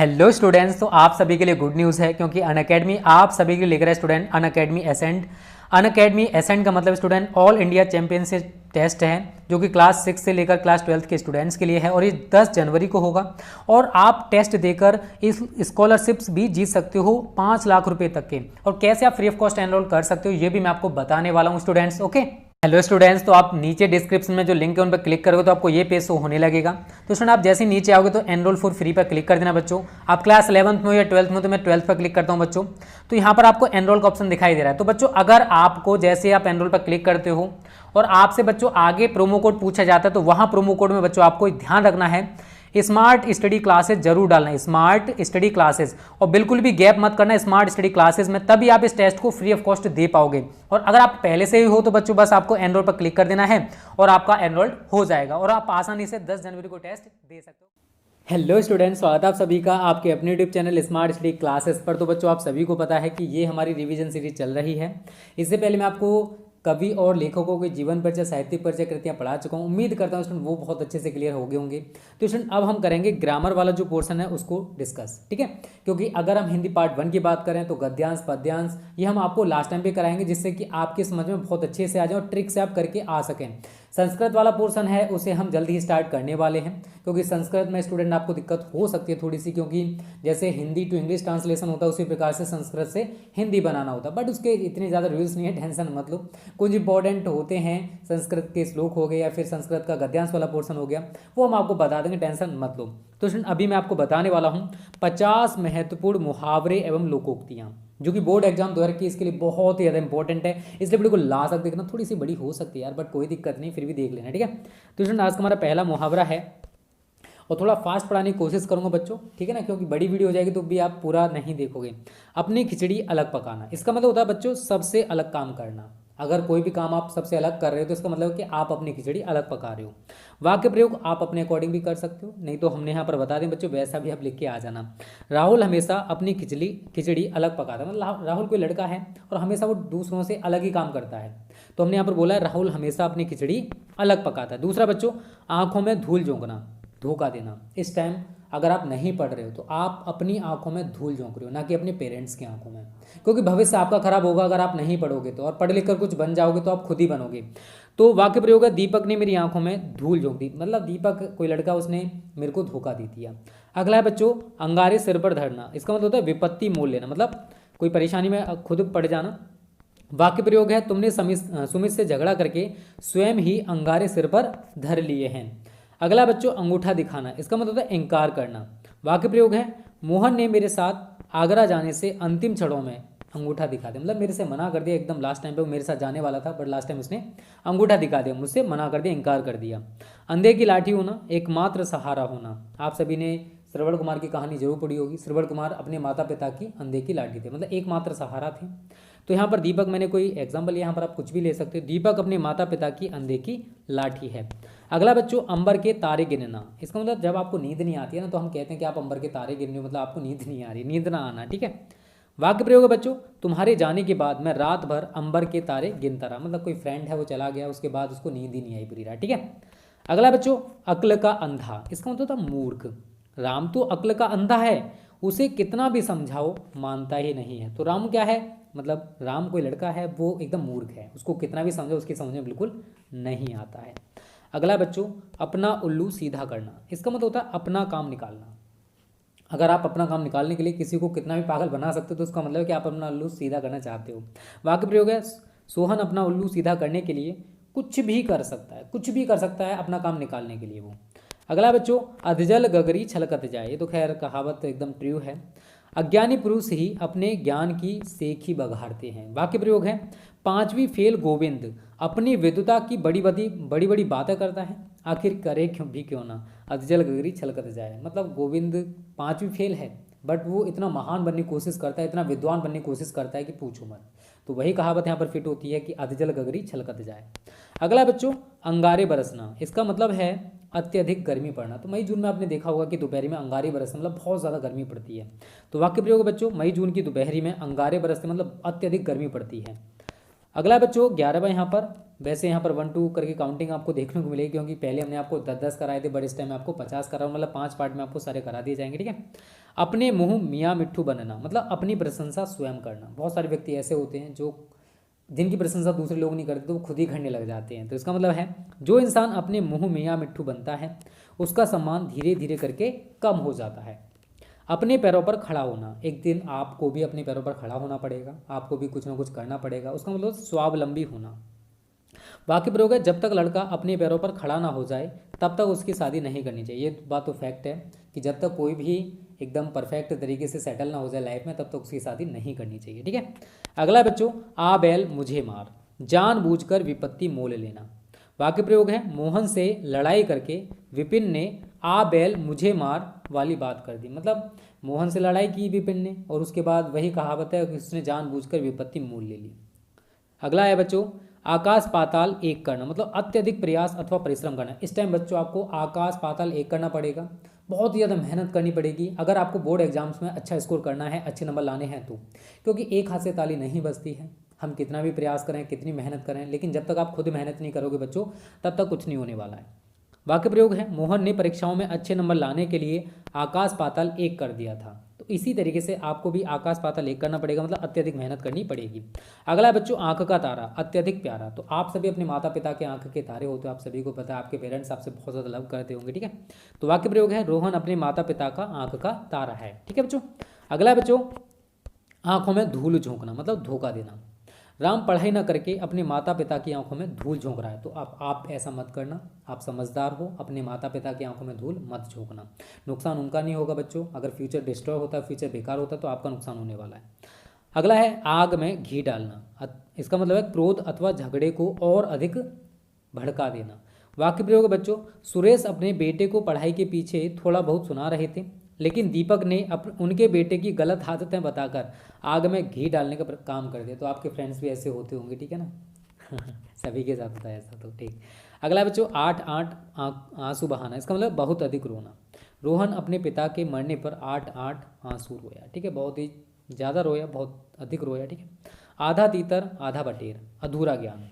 Hello students, तो आप सभी के लिए गुड न्यूज़ है क्योंकि अनअकैडमी आप सभी के लिए लेकर है student Unacademy ascent. Unacademy ascent का मतलब student all India championship test है जो कि क्लास 6 से लेकर क्लास 12 के स्टूडेंट्स के लिए है और ये 10 जनवरी को होगा। और आप टेस्ट देकर इस स्कॉलरशिप्स भी जीत सकते हो 5 लाख रुपए तक के। और कैसे आप फ्री ऑफ कॉस्ट एनरोल कर सकते हो ये भी मैं आपको बताने वाला हूँ स्टूडेंट्स। ओके, हेलो स्टूडेंट्स, तो आप नीचे डिस्क्रिप्शन में जो लिंक है उन पर क्लिक करोगे तो आपको ये पेज शो होने लगेगा। तो स्टूडेंट आप जैसे ही नीचे आओगे तो एनरोल फॉर फ्री पर क्लिक कर देना बच्चों। आप क्लास 11th में हो या 12th में हो तो मैं 12th पर क्लिक करता हूँ बच्चों। तो यहाँ पर आपको एनरोल का ऑप्शन दिखाई दे रहा है। तो बच्चों अगर आपको जैसे आप एनरोल पर क्लिक करते हो और आपसे बच्चों आगे प्रोमो कोड पूछा जाता है तो वहाँ प्रोमो कोड में बच्चों आपको ध्यान रखना है स्मार्ट स्टडी क्लासेस जरूर डालना है, स्मार्ट स्टडी क्लासेस, और बिल्कुल भी गैप मत करना स्मार्ट स्टडी क्लासेस में, तभी आप इस टेस्ट को फ्री ऑफ कॉस्ट दे पाओगे। और अगर आप पहले से ही हो तो बच्चों बस आपको एनरोल पर क्लिक कर देना है और आपका एनरोल्ड हो जाएगा और आप आसानी से 10 जनवरी को टेस्ट दे सकते हो। हेलो स्टूडेंट्स, स्वागत है आप सभी का आपके अपने YouTube channel smart study classes पर। तो बच्चों आप सभी को पता है कि ये हमारी रिवीजन सीरीज चल रही है। इससे पहले मैं आपको कवि और लेखकों के जीवन परिचय, साहित्यिक परिचय कृतियाँ पढ़ा चुका हूँ। उम्मीद करता हूँ स्टूडेंट वो बहुत अच्छे से क्लियर हो गए होंगे। तो स्टूडेंट अब हम करेंगे ग्रामर वाला जो पोर्शन है उसको डिस्कस, ठीक है। क्योंकि अगर हम हिंदी पार्ट 1 की बात करें तो गद्यांश पद्यांश ये हम आपको लास्ट टाइम पे कराएंगे जिससे कि आपके समझ में बहुत अच्छे से आ जाए और ट्रिक से आप करके आ सकें। संस्कृत वाला पोर्शन है उसे हम जल्दी ही स्टार्ट करने वाले हैं क्योंकि संस्कृत में स्टूडेंट आपको दिक्कत हो सकती है थोड़ी सी, क्योंकि जैसे हिंदी टू इंग्लिश ट्रांसलेशन होता है उसी प्रकार से संस्कृत से हिंदी बनाना होता है, बट उसके इतने ज़्यादा रूल्स नहीं है, टेंशन मत लो। कुछ इंपॉर्टेंट होते हैं, संस्कृत के श्लोक हो गए या फिर संस्कृत का गद्यांश वाला पोर्शन हो गया, वो हम आपको बता देंगे, टेंशन मत लो। तो स्टूडेंट अभी मैं आपको बताने वाला हूँ 50 महत्वपूर्ण मुहावरे एवं लोकोक्तियाँ जो कि बोर्ड एग्जाम 2021 के लिए बहुत ही ज़्यादा इंपॉर्टेंट है। इसलिए वीडियो को लास्ट तक देखना, थोड़ी सी बड़ी हो सकती है यार बट कोई दिक्कत नहीं, फिर भी देख लेना, ठीक है। तो स्टूडेंट आज का हमारा पहला मुहावरा है और थोड़ा फास्ट पढ़ाने की कोशिश करूंगा बच्चों, ठीक है ना, क्योंकि बड़ी वीडियो हो जाएगी तो भी आप पूरा नहीं देखोगे। अपनी खिचड़ी अलग पकाना, इसका मतलब होता है बच्चों सबसे अलग काम करना। अगर कोई भी काम आप सबसे अलग कर रहे हो तो इसका मतलब कि आप अपनी खिचड़ी अलग पका रहे हो। वाक्य प्रयोग आप अपने अकॉर्डिंग भी कर सकते हो, नहीं तो हमने यहाँ पर बता दें बच्चों वैसा भी आप लिख के आ जाना। राहुल हमेशा अपनी खिचड़ी अलग पकाता है, मतलब राहुल कोई लड़का है और हमेशा वो दूसरों से अलग ही काम करता है, तो हमने यहाँ पर बोला है राहुल हमेशा अपनी खिचड़ी अलग पकाता है। दूसरा बच्चों आंखों में धूल झोंकना, धोखा देना। इस टाइम अगर आप नहीं पढ़ रहे हो तो आप अपनी आंखों में धूल झोंक रहे हो, ना कि अपने पेरेंट्स की आंखों में, क्योंकि भविष्य आपका खराब होगा अगर आप नहीं पढ़ोगे तो, और पढ़ लिख कर कुछ बन जाओगे तो आप खुद ही बनोगे। तो वाक्य प्रयोग है दीपक ने मेरी आंखों में धूल झोंक दी, मतलब दीपक कोई लड़का, उसने मेरे को धोखा दे दिया। अगला है बच्चों अंगारे सिर पर धरना, इसका मतलब होता है विपत्ति मोल लेना, मतलब कोई परेशानी में खुद पड़ जाना। वाक्य प्रयोग है तुमने सुमित से झगड़ा करके स्वयं ही अंगारे सिर पर धर लिए हैं। अगला बच्चों अंगूठा दिखाना, इसका मतलब होता है इनकार करना। वाक्य प्रयोग है मोहन ने मेरे साथ आगरा जाने से अंतिम क्षणों में अंगूठा दिखा दिया, मतलब मेरे से मना कर दिया एकदम लास्ट टाइम पे, वो मेरे साथ जाने वाला था बट लास्ट टाइम उसने अंगूठा दिखा दिया, मुझसे मना कर दिया, इनकार कर दिया। अंधे की लाठी होना, एकमात्र सहारा होना। आप सभी ने श्रवण कुमार की कहानी जरूर पढ़ी होगी। श्रवण कुमार अपने माता पिता की अंधे की लाठी थे, मतलब एकमात्र सहारा थे। तो यहाँ पर दीपक, मैंने कोई एग्जाम्पल, यहाँ पर आप कुछ भी ले सकते हो। दीपक अपने माता पिता की अंधे की लाठी है। अगला बच्चों अंबर के तारे गिनना, इसका मतलब जब आपको नींद नहीं आती है ना तो हम कहते हैं कि आप अंबर के तारे गिन रहे हो, मतलब आपको नींद नहीं आ रही, नींद ना आना, ठीक है। वाक्य प्रयोग है बच्चों तुम्हारे जाने के बाद मैं रात भर अंबर के तारे गिनता रहा, मतलब कोई फ्रेंड है वो चला गया उसके बाद उसको नींद ही नहीं आई पूरी रात, ठीक है। अगला बच्चों अक्ल का अंधा, इसका मतलब होता मूर्ख। राम तो अक्ल का अंधा है, उसे कितना भी समझाओ मानता ही नहीं है। तो राम क्या है, मतलब राम कोई लड़का है वो एकदम मूर्ख है, उसको कितना भी समझो उसकी समझ में बिल्कुल नहीं आता है। अगला बच्चों अपना उल्लू सीधा करना, इसका मतलब होता है अपना काम निकालना। अगर आप अपना काम निकालने के लिए किसी को कितना भी पागल बना सकते हो तो उसका मतलब है कि आप अपना उल्लू सीधा करना चाहते हो। वाक्य प्रयोग है सोहन अपना उल्लू सीधा करने के लिए कुछ भी कर सकता है, कुछ भी कर सकता है अपना काम निकालने के लिए वो। अगला बच्चों अधजल गगरी छलकत जाए, ये तो खैर कहावत एकदम ट्रू है। अज्ञानी पुरुष ही अपने ज्ञान की सेखी बघाड़ते हैं। वाक्य प्रयोग है पांचवी फेल गोविंद अपनी विद्वता की बड़ी बड़ी बातें करता है, आखिर करे क्यों ना, अधजल गगरी छलकत जाए, मतलब गोविंद 5वीं फेल है बट वो इतना महान बनने की कोशिश करता है, इतना विद्वान बनने की कोशिश करता है कि पूछो मत। तो वही कहावत यहाँ पर फिट होती है कि अधजल गगरी छलकत जाए। अगला बच्चों अंगारे बरसना, इसका मतलब है अत्यधिक गर्मी पड़ना। तो मई जून में आपने देखा होगा कि दोपहरी में अंगारे बरसना मतलब बहुत ज़्यादा गर्मी पड़ती है। तो वाक्य प्रयोग बच्चों मई जून की दोपहरी में अंगारे बरसते मतलब अत्यधिक गर्मी पड़ती है। अगला बच्चों 11वां यहाँ पर, वैसे यहाँ पर 1 2 करके काउंटिंग आपको देखने को मिलेगी, क्योंकि पहले हमने आपको 10 कराए थे, बट इस टाइम आपको 50 करा हूँ, मतलब 5 पार्ट में आपको सारे करा दिए जाएंगे। ठीक है, अपने मुंह मियाँ मिट्ठू बनना, मतलब अपनी प्रशंसा स्वयं करना। बहुत सारे व्यक्ति ऐसे होते हैं जो जिनकी प्रशंसा दूसरे लोग नहीं करते तो वो खुद ही करने लग जाते हैं। तो इसका मतलब है जो इंसान अपने मुंह मियाँ मिट्ठू बनता है उसका सम्मान धीरे धीरे करके कम हो जाता है। अपने पैरों पर खड़ा होना, एक दिन आपको भी अपने पैरों पर खड़ा होना पड़ेगा, आपको भी कुछ ना कुछ करना पड़ेगा, उसका मतलब स्वावलंबी होना। वाक्य प्रयोग है, जब तक लड़का अपने पैरों पर खड़ा ना हो जाए तब तक उसकी शादी नहीं करनी चाहिए। ये बात तो फैक्ट है कि जब तक कोई भी एकदम परफेक्ट तरीके से सेटल ना हो जाए लाइफ में तब तक उसकी शादी नहीं करनी चाहिए। ठीक है, अगला बच्चों, आ बैल मुझे मार, जानबूझकर विपत्ति मोल लेना। वाक्य प्रयोग है, मोहन से लड़ाई करके विपिन ने आ बैल मुझे मार वाली बात कर दी। मतलब मोहन से लड़ाई की विपिन ने और उसके बाद वही कहावत है कि उसने जानबूझकर विपत्ति मोल ले ली। अगला है बच्चों, आकाश पाताल एक करना, मतलब अत्यधिक प्रयास अथवा परिश्रम करना। इस टाइम बच्चों आपको आकाश पाताल एक करना पड़ेगा, बहुत ही ज़्यादा मेहनत करनी पड़ेगी अगर आपको बोर्ड एग्जाम्स में अच्छा स्कोर करना है, अच्छे नंबर लाने हैं तो, क्योंकि एक हाथ से ताली नहीं बजती है। हम कितना भी प्रयास करें, कितनी मेहनत करें, लेकिन जब तक आप खुद मेहनत नहीं करोगे बच्चों तब तक कुछ नहीं होने वाला है। वाक्य प्रयोग है, मोहन ने परीक्षाओं में अच्छे नंबर लाने के लिए आकाश पाताल एक कर दिया था। तो इसी तरीके से आपको भी आकाश पाताल एक करना पड़ेगा, मतलब अत्यधिक मेहनत करनी पड़ेगी। अगला है बच्चों, आंख का तारा अत्यधिक प्यारा। तो आप सभी अपने माता पिता के आंख के तारे होते हो, आप सभी को पता है, आपके पेरेंट्स आपसे बहुत ज़्यादा लव करते होंगे। ठीक है, तो वाक्य प्रयोग है, रोहन अपने माता पिता का आंख का तारा है। ठीक है बच्चों, अगला बच्चों, आंखों में धूल झोंकना, मतलब धोखा देना। राम पढ़ाई ना करके अपने माता पिता की आंखों में धूल झोंक रहा है, तो आप ऐसा मत करना, आप समझदार हो, अपने माता पिता की आंखों में धूल मत झोंकना। नुकसान उनका नहीं होगा बच्चों, अगर फ्यूचर डिस्ट्रॉय होता है, फ्यूचर बेकार होता है तो आपका नुकसान होने वाला है। अगला है आग में घी डालना, इसका मतलब है क्रोध अथवा झगड़े को और अधिक भड़का देना। वाक्य प्रयोग है बच्चों, सुरेश अपने बेटे को पढ़ाई के पीछे थोड़ा बहुत सुना रहे थे, लेकिन दीपक ने उनके बेटे की गलत आदतें बताकर आग में घी डालने का काम कर दिया। तो आपके फ्रेंड्स भी ऐसे होते होंगे, ठीक है ना सभी के साथ होता है ऐसा, तो ठीक। अगला बच्चों, 8 8 आंसू बहाना, इसका मतलब बहुत अधिक रोना। रोहन अपने पिता के मरने पर 8 8 आंसू रोया। ठीक है, बहुत ही ज़्यादा रोया, बहुत अधिक रोया। ठीक है, आधा तीतर आधा बटेर, अधूरा ज्ञान।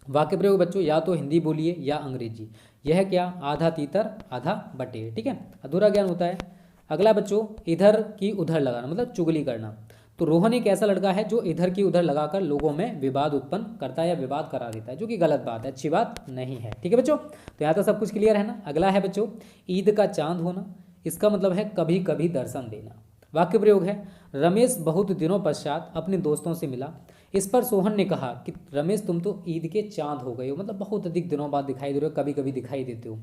वाक्य प्रयोग बच्चों, या तो हिंदी बोलिए या अंग्रेजी। यह क्या, आधा तीतर आधा बटेर। ठीक है, अधूरा ज्ञान होता है। अगला बच्चों, इधर की उधर लगाना, मतलब चुगली करना। तो रोहन एक ऐसा लड़का है जो इधर की उधर लगाकर लोगों में विवाद उत्पन्न करता है या विवाद करा देता है, जो कि गलत बात है, अच्छी बात नहीं है। ठीक है बच्चों, तो यहाँ तो सब कुछ क्लियर है ना। अगला है बच्चों, ईद का चांद होना, इसका मतलब है कभी कभी दर्शन देना। वाक्य प्रयोग है, रमेश बहुत दिनों पश्चात अपने दोस्तों से मिला। इस पर सोहन ने कहा कि रमेश तुम तो ईद के चांद हो गए हो, मतलब बहुत अधिक दिनों बाद दिखाई दे रहे हो, कभी कभी दिखाई देते हो।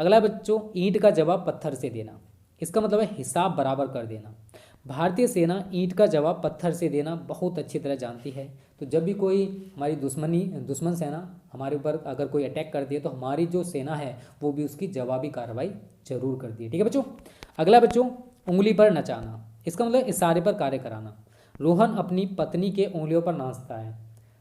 अगला बच्चों, ईंट का जवाब पत्थर से देना, इसका मतलब है हिसाब बराबर कर देना। भारतीय सेना ईंट का जवाब पत्थर से देना बहुत अच्छी तरह जानती है। तो जब भी कोई हमारी दुश्मन सेना हमारे ऊपर अगर कोई अटैक करती है तो हमारी जो सेना है वो भी उसकी जवाबी कार्रवाई जरूर करती है। ठीक है बच्चों, अगला बच्चों, उंगली पर नचाना, इसका मतलब इशारे पर कार्य कराना। रोहन अपनी पत्नी के उंगलियों पर नाचता है,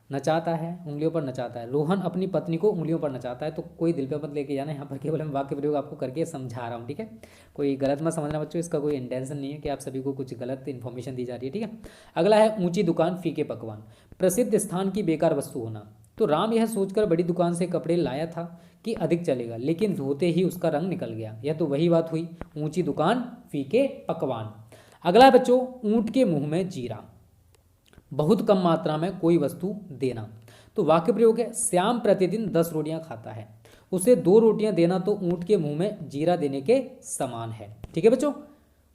नचाता है, उंगलियों पर नचाता है। रोहन अपनी पत्नी को उंगलियों पर नचाता है। तो कोई दिल पे मत लेके जाना, यहाँ पर केवल हम वाक्य प्रयोग आपको करके समझा रहा हूँ। ठीक है, कोई गलत मत समझना बच्चों, इसका कोई इंटेंशन नहीं है कि आप सभी को कुछ गलत इन्फॉर्मेशन दी जा रही है। ठीक है, अगला है ऊंची दुकान फीके पकवान, प्रसिद्ध स्थान की बेकार वस्तु होना। तो राम यह सोचकर बड़ी दुकान से कपड़े लाया था कि अधिक चलेगा, लेकिन धोते ही उसका रंग निकल गया। यह तो वही बात हुई, ऊंची दुकान फीके पकवान। अगला बच्चों, ऊंट के मुंह में जीरा, बहुत कम मात्रा में कोई वस्तु देना। तो वाक्य प्रयोग है, श्याम प्रतिदिन 10 रोटियां खाता है, उसे 2 रोटियां देना तो ऊंट के मुंह में जीरा देने के समान है। ठीक है बच्चों,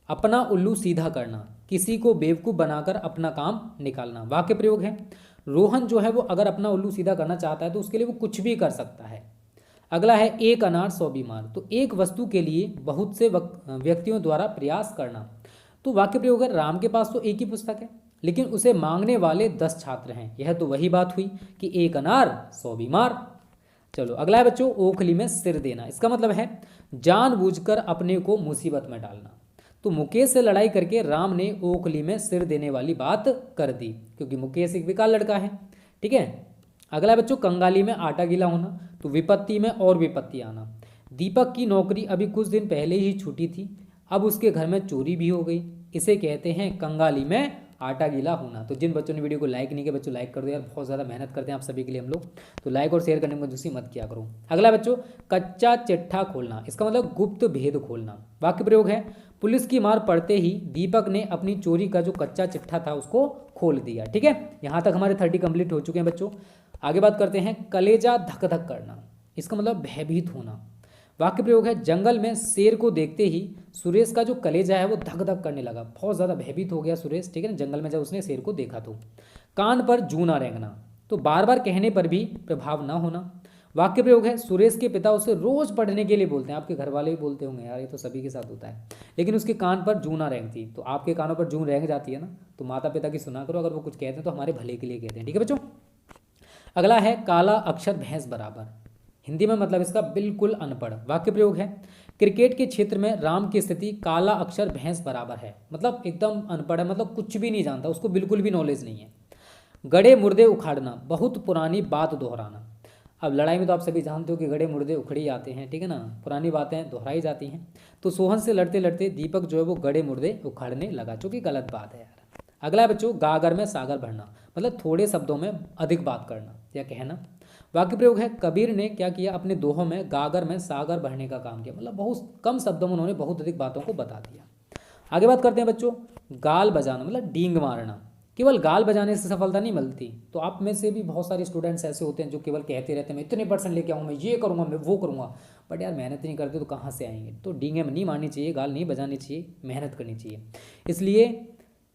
अपना उल्लू सीधा करना, किसी को बेवकूफ़ बनाकर अपना काम निकालना। वाक्य प्रयोग है, रोहन जो है वो अगर अपना उल्लू सीधा करना चाहता है तो उसके लिए वो कुछ भी कर सकता है। अगला है, एक अनार 100 बीमार, तो एक वस्तु के लिए बहुत से व्यक्तियों द्वारा प्रयास करना। तो वाक्य प्रयोग है, राम के पास तो एक ही पुस्तक है लेकिन उसे मांगने वाले 10 छात्र हैं। यह तो वही बात हुई कि एक अनार 100 बीमार। चलो अगला है बच्चों, ओखली में सिर देना, इसका मतलब है जानबूझकर अपने को मुसीबत में डालना। तो मुकेश से लड़ाई करके राम ने ओखली में सिर देने वाली बात कर दी, क्योंकि मुकेश एक बेकार लड़का है। ठीक है, अगला बच्चों, कंगाली में आटा गीला होना, तो विपत्ति में और विपत्ति आना। दीपक की नौकरी अभी कुछ दिन पहले ही छूटी थी, अब उसके घर में चोरी भी हो गई, इसे कहते हैं कंगाली में आटा गीला होना। तो जिन बच्चों ने वीडियो को लाइक नहीं किया बच्चों लाइक कर दो यार, बहुत ज़्यादा मेहनत करते हैं आप सभी के लिए हम लोग, तो लाइक और शेयर करने में कंजूसी मत किया करो। अगला बच्चों, कच्चा चिट्ठा खोलना, इसका मतलब गुप्त भेद खोलना। वाक्य प्रयोग है, पुलिस की मार पड़ते ही दीपक ने अपनी चोरी का जो कच्चा चिट्ठा था उसको खोल दिया। ठीक है, यहाँ तक हमारे 30 कंप्लीट हो चुके हैं बच्चों। आगे बात करते हैं, कलेजा धक धक करना, इसका मतलब भयभीत होना। वाक्य प्रयोग है, जंगल में शेर को देखते ही सुरेश का जो कलेजा है वो धक धक करने लगा, बहुत ज़्यादा भयभीत हो गया सुरेश। ठीक है ना, जंगल में जब उसने शेर को देखा तो। कान पर जूं ना रेंगना, तो बार बार कहने पर भी प्रभाव ना होना। वाक्य प्रयोग है, सुरेश के पिता उसे रोज पढ़ने के लिए बोलते हैं, आपके घर वाले भी बोलते होंगे यार, ये तो सभी के साथ होता है, लेकिन उसके कान पर जूं ना रेंगती। तो आपके कानों पर जूं रेंग जाती है ना, तो माता पिता की सुना करो, अगर वो कुछ कहते हैं तो हमारे भले के लिए कहते हैं। ठीक है बच्चों। अगला है, काला अक्षर भैंस बराबर, हिंदी में मतलब इसका बिल्कुल अनपढ़। वाक्य प्रयोग है, क्रिकेट के क्षेत्र में राम की स्थिति काला अक्षर भैंस बराबर है, मतलब एकदम अनपढ़ है, मतलब कुछ भी नहीं जानता, उसको बिल्कुल भी नॉलेज नहीं है। गड़े मुर्दे उखाड़ना, बहुत पुरानी बात दोहराना। अब लड़ाई में तो आप सभी जानते हो कि गड़े मुर्दे उखड़ी आते हैं, ठीक है ना, पुरानी बातें दोहराई जाती हैं। तो सोहन से लड़ते लड़ते दीपक जो है वो गड़े मुर्दे उखाड़ने लगा, जो कि गलत बात है यार। अगला है बच्चों, गागर में सागर भरना, मतलब थोड़े शब्दों में अधिक बात करना या कहना। वाक्य प्रयोग है, कबीर ने क्या किया, अपने दोहों में गागर में सागर भरने का काम किया, मतलब बहुत कम शब्दों में उन्होंने बहुत अधिक बातों को बता दिया। आगे बात करते हैं बच्चों, गाल बजाना, मतलब डींग मारना। केवल गाल बजाने से सफलता नहीं मिलती, तो आप में से भी बहुत सारे स्टूडेंट्स ऐसे होते हैं जो केवल कहते रहते हैं मैं इतने परसेंट लेके आऊँ, मैं ये करूँगा, मैं वो करूँगा, बट यार मेहनत नहीं करते तो कहाँ से आएंगे। तो डींगे नहीं मारनी चाहिए, गाल नहीं बजानी चाहिए, मेहनत करनी चाहिए। इसलिए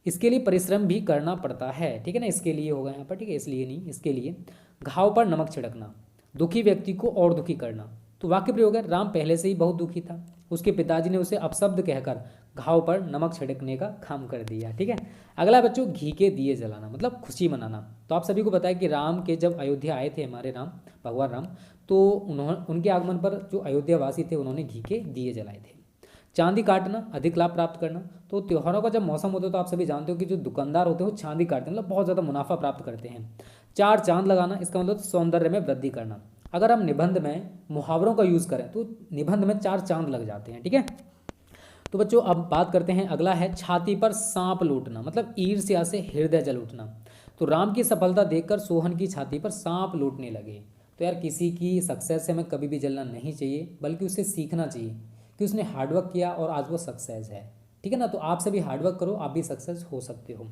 इसके लिए परिश्रम भी करना पड़ता है। ठीक है ना, इसके लिए होगा यहाँ पर, ठीक है, इसलिए नहीं, इसके लिए। घाव पर नमक छिड़कना, दुखी व्यक्ति को और दुखी करना। तो वाक्य प्रयोग है, राम पहले से ही बहुत दुखी था, उसके पिताजी ने उसे अपशब्द कहकर घाव पर नमक छिड़कने का काम कर दिया। ठीक है। अगला बच्चों, घी के दिए जलाना, मतलब खुशी मनाना। तो आप सभी को पता है कि राम के जब अयोध्या आए थे हमारे राम, भगवान राम, तो उनके आगमन पर जो अयोध्यावासी थे उन्होंने घी के दिए जलाए थे। चांदी काटना, अधिक लाभ प्राप्त करना। तो त्योहारों का जब मौसम होता है तो आप सभी जानते हो कि जो दुकानदार होते हैं वो चांदी काटते हैं, मतलब बहुत ज़्यादा मुनाफा प्राप्त करते हैं। चार चांद लगाना, इसका मतलब सौंदर्य में वृद्धि करना। अगर हम निबंध में मुहावरों का यूज़ करें तो निबंध में 4 चांद लग जाते हैं। ठीक है। तो बच्चों अब बात करते हैं, अगला है छाती पर सांप लूटना, मतलब ईर्ष्या से हृदय जल उठना। तो राम की सफलता देखकर सोहन की छाती पर सांप लूटने लगे। तो यार किसी की सक्सेस से हमें कभी भी जलना नहीं चाहिए, बल्कि उससे सीखना चाहिए कि उसने हार्डवर्क किया और आज वो सक्सेस है। ठीक है ना, तो आप सभी हार्डवर्क करो, आप भी सक्सेस हो सकते हो।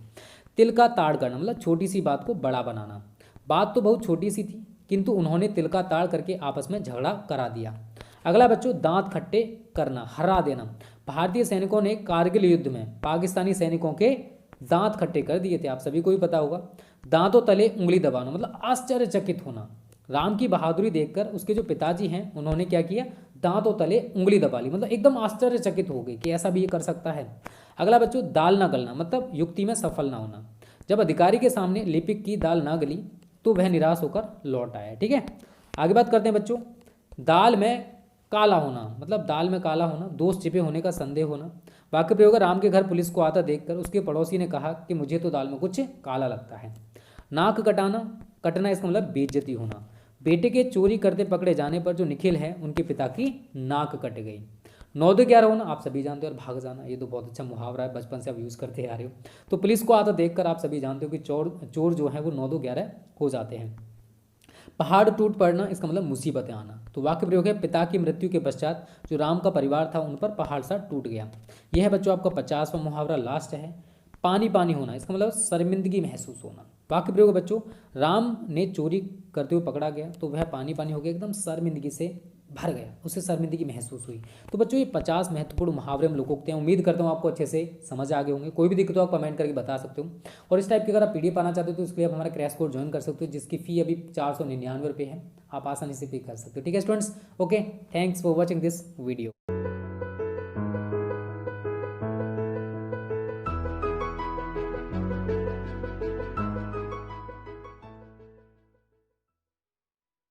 तिल का ताड़ करना, मतलब छोटी सी बात को बड़ा बनाना। बात तो बहुत छोटी सी थी, किंतु उन्होंने तिल का ताड़ करके आपस में झगड़ा करा दिया। अगला बच्चों, दांत खट्टे करना, हरा देना। भारतीय सैनिकों ने कारगिल युद्ध में पाकिस्तानी सैनिकों के दांत खट्टे कर दिए थे, आप सभी को भी पता होगा। दांतों तले उंगली दबाना, मतलब आश्चर्यचकित होना। राम की बहादुरी देखकर उसके जो पिताजी हैं उन्होंने क्या किया, दांतों तले उंगली दबा ली, मतलब एकदम आश्चर्यचकित हो गई कि ऐसा भी ये कर सकता है। अगला बच्चों, दाल ना गलना, मतलब युक्ति में सफल ना होना। जब अधिकारी के सामने लिपिक की दाल ना गली तो वह निराश होकर लौट आया। ठीक है। आगे बात करते हैं बच्चों, दाल में काला होना, मतलब दाल में काला होना, दोष छिपे होने का संदेह होना। वाक्य प्रयोग, राम के घर पुलिस को आता देखकर उसके पड़ोसी ने कहा कि मुझे तो दाल में कुछ काला लगता है। नाक कटना, इसका मतलब बेइज्जती होना। बेटे के चोरी करते पकड़े जाने पर जो निखिल है उनके पिता की नाक कट गई। 9-11 होना, आप सभी जानते हो, और भाग जाना, ये तो बहुत अच्छा मुहावरा है, बचपन से आप यूज़ करते आ रहे हो। तो पुलिस को आता देखकर आप सभी जानते हो कि चोर जो है वो 9-11 हो जाते हैं। पहाड़ टूट पड़ना, इसका मतलब मुसीबतें आना। तो वाक्य प्रयोग है, पिता की मृत्यु के पश्चात जो राम का परिवार था उन पर पहाड़ सा टूट गया। यह है बच्चों आपका 50वां मुहावरा, लास्ट है। पानी पानी होना, इसका मतलब शर्मिंदगी महसूस होना। वाक्य प्रयोग बच्चों, राम ने चोरी करते हुए पकड़ा गया तो वह पानी पानी हो गया, एकदम शर्मिंदगी से भर गया, उसे शर्मिंदगी महसूस हुई। तो बच्चों ये 50 महत्वपूर्ण मुहावरे हम लोगों हैं। उम्मीद करता हूँ आपको अच्छे से समझ आ गए होंगे। कोई भी दिक्कत हो आप कमेंट करके बता सकते हो। और इस टाइप की अगर आप पीडीएफ पाना चाहते हो तो उसके लिए आप हमारा क्रैश कोर्स ज्वाइन कर सकते हो, जिसकी फ़ी अभी 499 रुपये है, आप आसानी से पे कर सकते हो। ठीक है students, okay, thanks for watching this video.